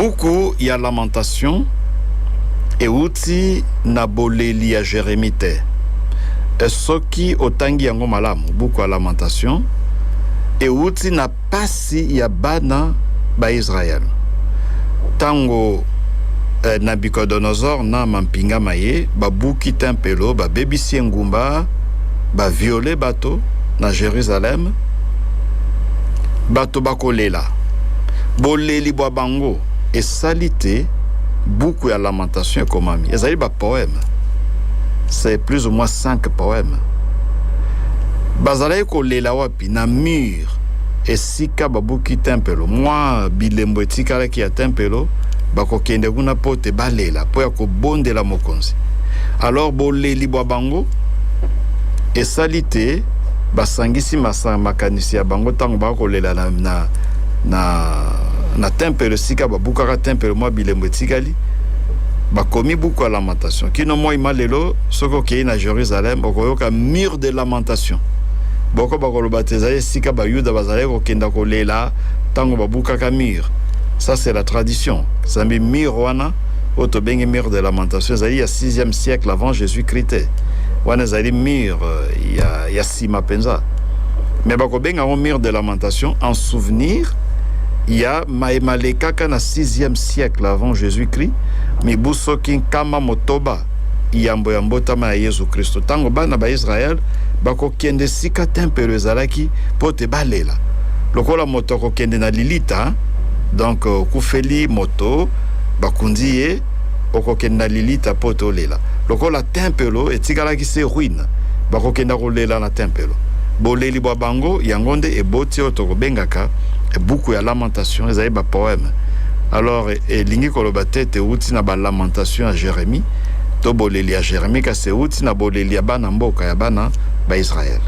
Beaucoup ya lamentation et outi na boleli ya Jérémie te. Et soki otangi yango malamu beaucoup ya lamentation et outi na pasi ya bana ba Israël. Tango Nabucodonosor na mampinga maye babuki tempelo ba bebisi ngumba ba violer bato na Jérusalem bato bakolela boleli bwa bango et salité beaucoup ya lamentation komami ezali ba poème c'est plus ou moins 5 poèmes bazalaki kolela wapi na mur esika babuki tempelo moi bilembo etikalaki ya tempelo bakokende kuna pote balela po ya kobondela mokonzi alors boleli bwa bango esalité basangisi makanisi ya bango tango bakolela na tempelo sika babukaka tempelo moi bilembo etikali bakomi beaucoup ya lamentation kino moi malelo soko kei na Jérusalem okoyoka mur de lamentation boko bakoloba tezaye sika bayuda bazalaki kokenda kolela tango babukaka mur. Ça c'est la tradition. Ça me mur wana otobengi mur de lamentation ezali ya 6e siècle avant Jésus-Christ. Wana ezali mur ya sima penza. Mais bakobenga un mur de lamentation en souvenir ya maemalekaka na 6e siècle avant Jésus-Christ mibusoki kama motoba yambo ya mbotama ya Yesu Kristo. Tango bana ba Israël bakokende sika tempelo ezalaki pote balela. Lokola moto kokende na lilita donc kufeli moto bakundi ye okokende na lilita poto lela. Lokola tempelo etikalaki se ruine bakokenda kolela na tempelo. Boleli bwa bango yangonde eboti otokobengaka beaucoup ya lamentation ezali ba poème. Alors lingi koloba tete uti na ba lamentation à Jérémie to boleli ya Jérémie ka se uti na boleli ya bana mboka ya bana ba Israël.